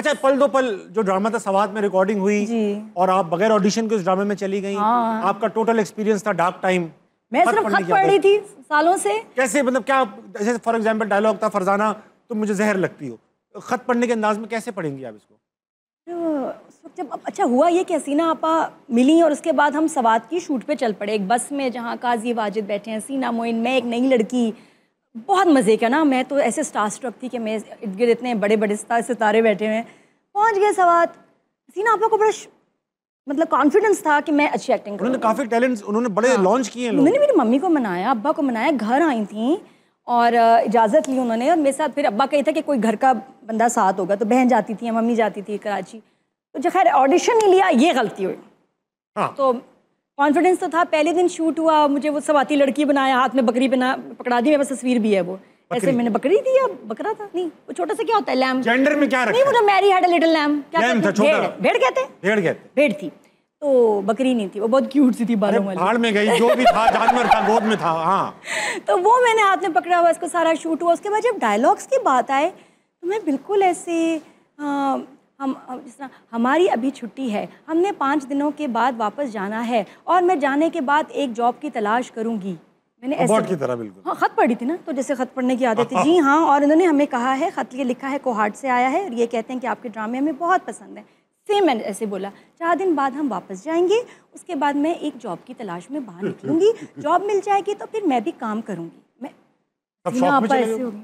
अच्छा, पल दो पल जो ड्रामा था सवात में रिकॉर्डिंग हुई जी। और आप बगैर ऑडिशन के उस ड्रामे में चली गई। हाँ। आपका टोटल एक्सपीरियंस था डार्क टाइम। मैं सिर्फ खत पढ़ रही थी सालों से। कैसे, मतलब क्या, जैसे फॉर एग्जांपल डायलॉग था, फरजाना तुम मुझे जहर लगती हो, खत पढ़ने के अंदाज में कैसे पढ़ेंगी आप इसको? तो जब अच्छा हुआ ये कि हसीना आपा मिली और उसके बाद हम सवात की शूट पे चल पड़े, एक बस में जहाँ काजी वाजिद बैठे हैं, सीना मोइन, मैं एक नई लड़की, बहुत मज़े का ना। मैं तो ऐसे स्टार स्ट्रक थी कि मैं इर्द गिर्द इतने बड़े बड़े सितारे बैठे हुए हैं। पहुँच गए सवात, हसीना आपा को बड़ा मतलब कॉन्फिडेंस था कि मैं अच्छी एक्टिंग करूँगी। उन्होंने काफी टैलेंट्स उन्होंने बड़े लॉन्च किए हैं। उन्होंने मेरी मम्मी को मनाया, अब्बा को मनाया, घर आई थी और इजाज़त ली उन्होंने। और मेरे साथ फिर अब्बा कही था कि कोई घर का बंदा साथ होगा, तो बहन जाती थी, मम्मी जाती थी कराची। तो जो खैर ऑडिशन नहीं लिया, ये गलती हुई। हाँ। तो कॉन्फिडेंस तो था। पहले दिन शूट हुआ, मुझे वो सवाती लड़की बनाया, हाथ में बकरी बना पकड़ा दी, मेरे पास तस्वीर भी है वो। ऐसे मैंने बकरी दी या बकरा था, नहीं वो छोटा सा क्या होता है, लैम्ब। जेंडर में क्या रखा? नहीं, वो जो Mary had a little lamb, क्या लैम्ब था, कहते हैं, छोटा। भेड़ कहते हैं, भेड़ कहते, भेड़ थी। तो बकरी नहीं थी, वो बहुत क्यूट सी थी, बालों वाली। भाड़ में गई, जो भी था जानवर था, गोद में था। हाँ। तो वो मैंने हाथ में पकड़ा हुआ, इसको सारा शूट हुआ। उसके बाद जब डायलॉग्स की बात आए तो मैं बिल्कुल ऐसे हम जिस तरह हमारी अभी छुट्टी है, हमने 5 दिनों के बाद वापस जाना है और मैं जाने के बाद एक जॉब की तलाश करूंगी। मैंने ऐसे की तरह बिल्कुल। हाँ, खत पढ़ी थी ना, तो जैसे खत पढ़ने की आदत थी। जी हाँ, और उन्होंने हमें कहा है, खत ये लिखा है कोहाट से आया है और ये कहते हैं कि आपके ड्रामे हमें बहुत पसंद है। सेम मैंने ऐसे बोला, 4 दिन बाद हम वापस जाएंगे, उसके बाद मैं एक जॉब की तलाश में बाहर निकलूंगी, जॉब मिल जाएगी तो फिर मैं भी काम करूंगी। मैं ऐसे होगी,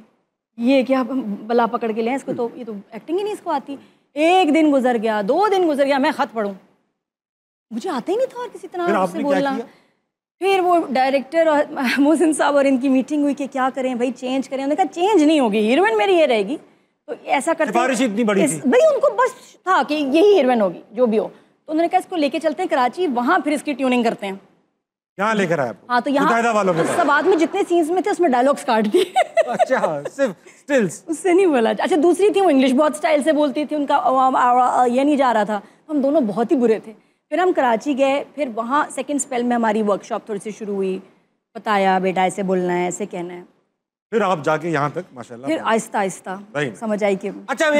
ये क्या बला पकड़ के ले इसको, तो ये तो एक्टिंग ही नहीं इसको आती। 1 दिन गुजर गया, 2 दिन गुजर गया, मैं खत पढ़ूं, मुझे आता ही नहीं था और किसी तरह से बोलना। फिर वो डायरेक्टर और मोहसिन साहब और इनकी मीटिंग हुई कि क्या करें भाई, चेंज करें। उन्होंने कहा चेंज नहीं होगी, हीरोइन मेरी ये रहेगी। तो ऐसा करते सिफारिश इतनी बड़ी थी भाई, उनको बस था कि यही हीरोइन होगी जो भी हो। तो उन्होंने कहा इसको लेके चलते हैं कराची, वहाँ फिर इसकी ट्यूनिंग करते हैं। यहाँ लेकर आए? हाँ, तो यहाँ सवात में जितने सीन्स में थे उसमें डायलॉग्स काट दिए। अच्छा, सिर्फ स्टिल्स उससे नहीं बोला। अच्छा, दूसरी थी वो इंग्लिश बहुत स्टाइल से बोलती थी, उनका ये नहीं जा रहा था। हम दोनों बहुत ही बुरे थे। फिर हम कराची गए, फिर वहाँ सेकंड स्पेल में हमारी वर्कशॉप थोड़ी सी शुरू हुई, बताया बेटा ऐसे बोलना है, ऐसे कहना है। फिर आप जाके यहाँ तक माशाल्लाह, फिर आहिस्ता आहिस्ता समझ आई कि अच्छा